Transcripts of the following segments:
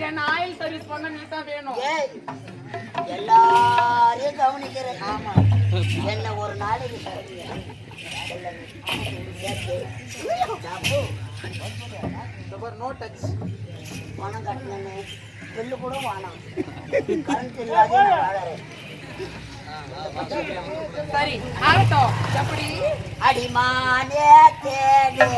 என் oil service பண்ண நீ தான் வேணும். எல்லாரையும் கவனிக்கிறேன். ஆமா, என்ன ஒரு நாளைக்கு நோ டச் பணம் கட்டினேன்னு பில்லு கூட வானம் கரண்ட் இல்லாத வாழறேன். சரி ஆகட்டும். எப்படி அடிமானே தேடு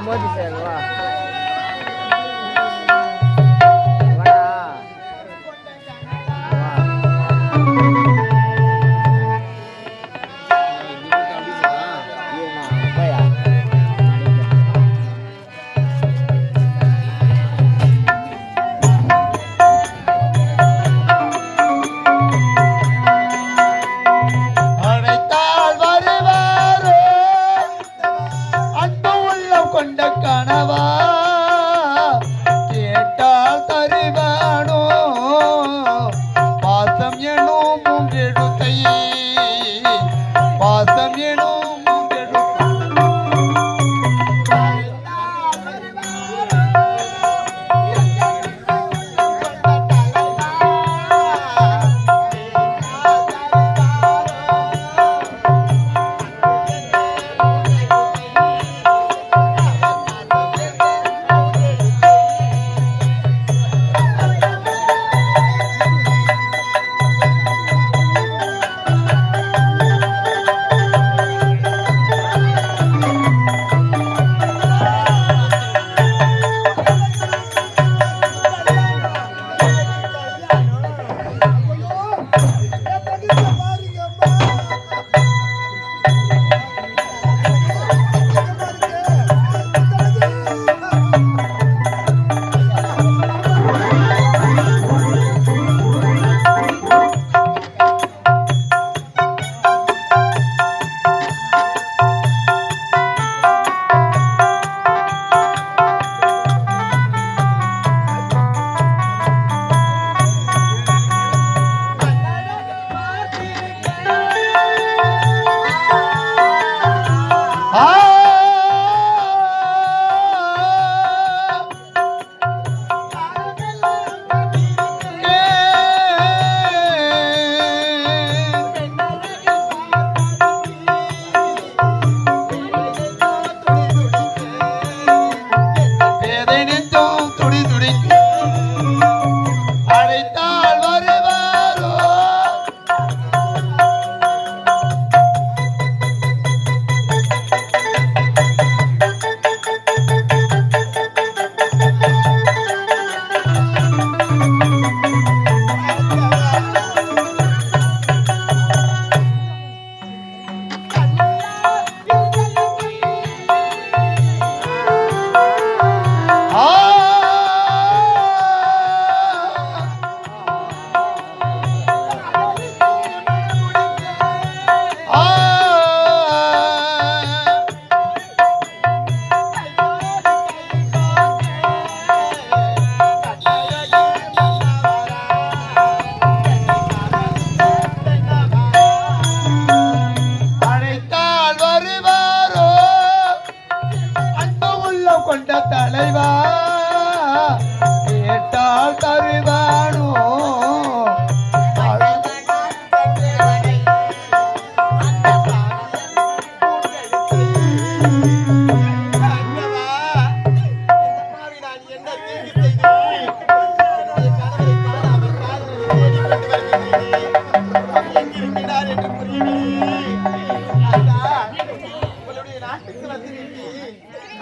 மோதி சார் வா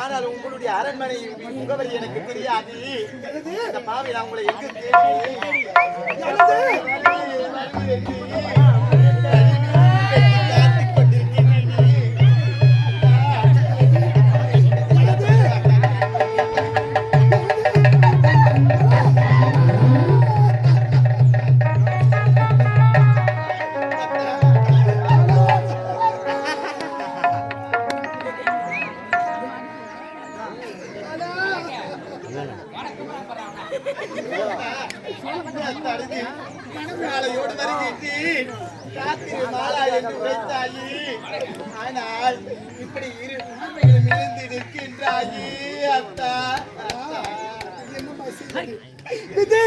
ஆனால் உங்களுடைய அரண்மனை முகவரி எனக்கு தெரியாது. இந்த பாவி நான் உங்களை எங்கு என்று ராத்திரி மாலா என்று உரைத்தாயி. ஆனால் இப்படி இரு உண்மைகளும் இழந்து நிற்கின்றாயி. அத்தா இது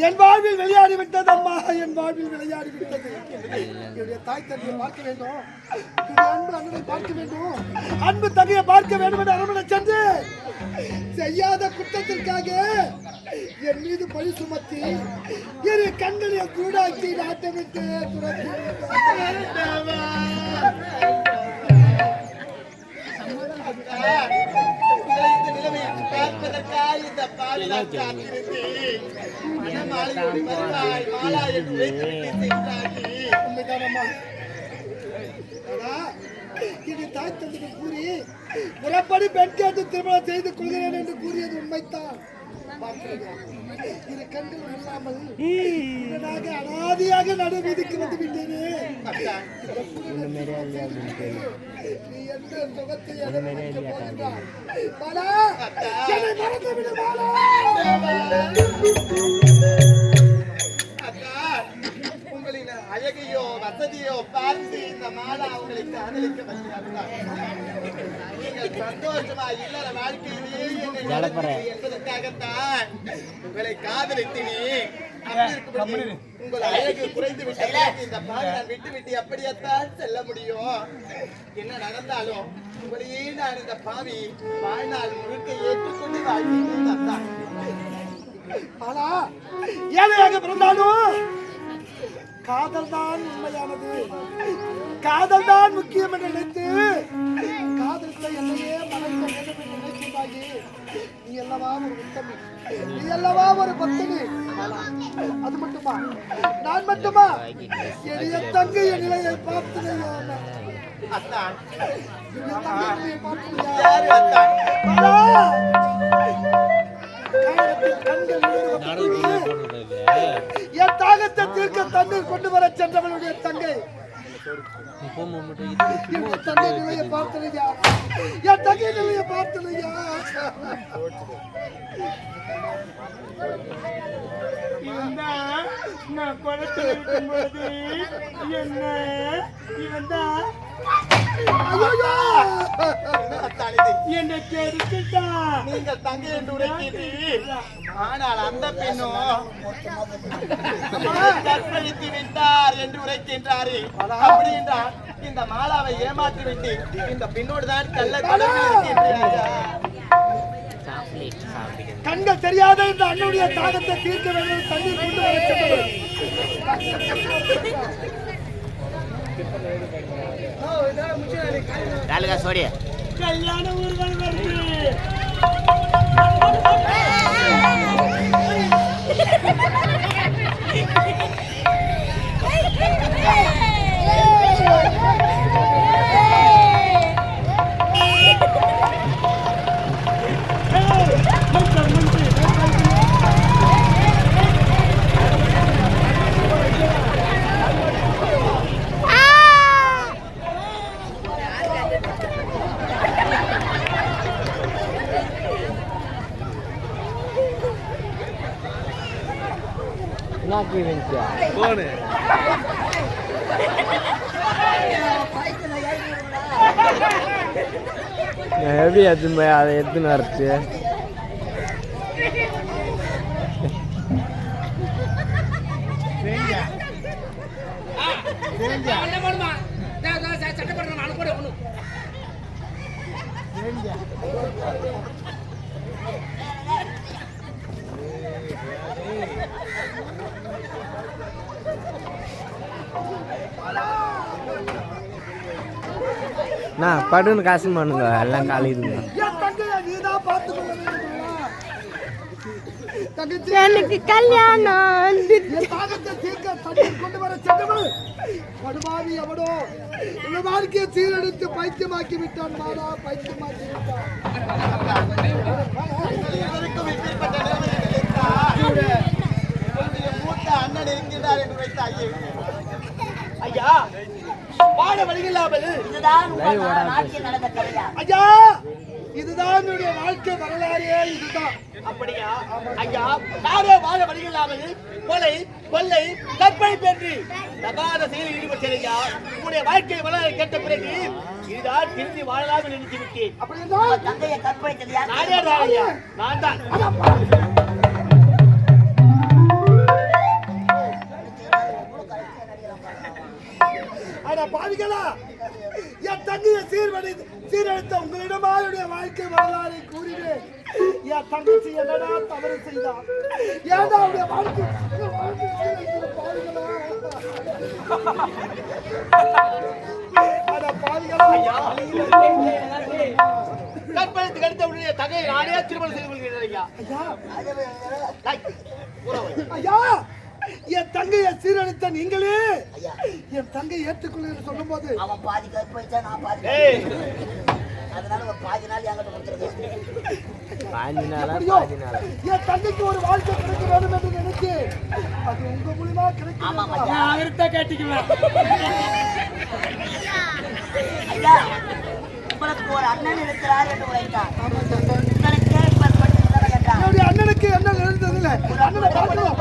என் வாழ்வில் விளையாடி விட்டது அம்மா, என் வாழ்வில் விளையாடி விட்டது. என்னுடைய தாய் தந்தையை பார்க்க வேண்டும், அன்பு அண்ணனை பார்க்க வேண்டும், அன்பு தங்கையை பார்க்க வேண்டும் என்று அரவணை சென்று செய்யாத குற்றத்திற்காக என் மீது பழி சுமத்தி இரு கண்களை கூடாக்கி நாட்டை விட்டு துரத்தி பார்ப்பதற்காக இந்த பாலினால் காத்திருந்தேன். மணமாலையோடு வருவாய் மாலா என்று உரைத்துவிட்டு சென்றாயி. உண்மைதானம்மா? இது தாய் தந்தைகள் கூறி முறைப்படி பெண் கேட்டு திருமணம் செய்து கொள்கிறேன் என்று கூறியது உண்மைத்தான். இரு கண்கள் இல்லாமல் அனாதியாக நடு வீதிக்கு வந்து விட்டேனே. நீ எந்த சுகத்தை அனுபவிக்க போகின்றாய்? பாலா, என்னை மறந்து விடு பாலா. உங்களின் அழகையோ வசதியோ பார்த்து இந்த மாலா உங்களை காதலிக்க வந்தார். நீங்கள் சந்தோஷமா இல்லற வாழ்க்கையிலேயே என்னை என்பதற்காகத்தான் உங்களை காதலித்தேன். உங்கள் அழகு குறைந்து விட்டது. இந்த பாவை நான் விட்டு அப்படியேத்தான் செல்ல முடியும். என்ன நடந்தாலும் உங்களையே நான் இந்த பாவி வாழ்நாள் முழுக்க ஏற்றுக்கொண்டு வாழ்க்கையில் பாலா, ஏழையாக பிறந்தாலும் காதல் தான் உண்மையானது, காதல் தான் முக்கியம் என்று நினைத்து காதலுக்குள்ள என்னையே மறைக்க வேண்டும் என்று நினைக்கின்றாயே. நீ அல்லவா ஒரு உத்தமி, நீ அல்லவா ஒரு பக்தனி. அது மட்டுமா, நான் மட்டுமா? எளிய தங்கை என் நிலையை பார்த்தனையோ, என் தாகத்தை தீர்க்க தண்ணீர் கொண்டு வர சென்றவளுடைய தங்கை தங்கை நிலையை பார்த்தனையா, என் தங்கை நிலையை பார்த்தனையா. நான் குளத்தில் இருக்கும்போது என்ன இவன் தான் என்னை கெடுத்துட்டான். நீங்கள் தங்கை என்று உரைக்கிறீர், ஆனால் அந்த பெண்ணும் கற்பழித்து விட்டார் என்று உரைக்கின்றாரே. அப்படி என்றால் இந்த மாலாவை ஏமாற்றி விட்டு இந்த பெண்ணோடு தான் கள்ள தொடர்பு இருக்கின்றார்கள். கண்கள் தெரியாத இந்த அண்ணனுடைய தாகத்தை தீர்க்க வேண்டும், தண்ணீர் கொண்டு வர சென்றவர். கல்யாண ஊர்கள் வருது. எப்படி எடுத்துன்னு போய் அதை எடுத்துன்னு வரச்சு? நான் படுன்னு காசு பண்ணுங்க, எல்லாம் காலிதுங்க. எனக்கு கல்யாணம் கொண்டு வர சென்றவள் படுபாவி எவனோ இந்த வாழ்க்கையை சீரழித்து பைத்தியமாக்கி விட்டான். மாடா, பைத்தியமாக்கி விட்டான். மூத்த அண்ணன் இருக்கிறார் என்று வைத்தாயே. ஐயா, பாட வழியில்லாமல் இதுதான் உங்கள் நாட்டில் நடந்த கதையா? ஐயா, இதுதான் என்னுடைய வாழ்க்கை வரலாறே. இதுதான். அப்படியா? ஐயா, நானே வாழ வழியில்லாமல் கொலை கொள்ளை கற்பழிப்பு என்று தகாத செயலில் ஈடுபட்டேன் ஐயா. உங்களுடைய வாழ்க்கை வரலாறு கேட்ட பிறகு இதுதான் திரும்பி வாழலாம் என்று நினைத்து விட்டேன். அப்படி என்றால் உங்க தங்கையை கற்பழித்தது யார்? நானே தான் ஐயா, நான் தான். ஆனா பாவிகளா, என் தங்கையை சீரழித்த உங்களிடமா என்னுடைய வாழ்க்கை வரலாறை கூறினேன். என் தங்கச்சி என்னடா தவறு செய்தார்? ஏன்டா அவருடைய வாழ்க்கை சீரழித்த பாவிகளா? ஆனா பாவிகளா, கற்பழித்து கடித்த உடனே தகையை நானே திருமணம் செய்து கொள்கிறேன் ஐயா. ஐயா, என் தங்கையை சீரழித்த நீங்களே என் தங்கை ஏற்றுக்கொள்ள என்று சொல்லும் போது அவன் பாதி கற்பழிச்சா நான் பாதி ஏய், அதனால ஒரு பாதி நாள் என்கிட்ட கொடுத்துருக்கேன். பாஞ்சு நாளா எப்படியோ பாஞ்சு நாளா என் தங்கைக்கு ஒரு வாழ்க்கை கிடைக்க வேண்டும் என்று நினைச்சு அது உங்க மூலியமா ஆமா கிடைக்கும். ஐயா. அவர்கிட்ட கேட்டுக்குவேன். ஐயா, உங்களுக்கு ஒரு அண்ணன் இருக்கிறார் என்று உரைத்தார். உங்களுக்கு கேட்பது மட்டும் கேட்டார். என்னுடைய அண்ணனுக்கு என்ன எழுந்ததில்லை. அண்ணனை பார்க்கணும்.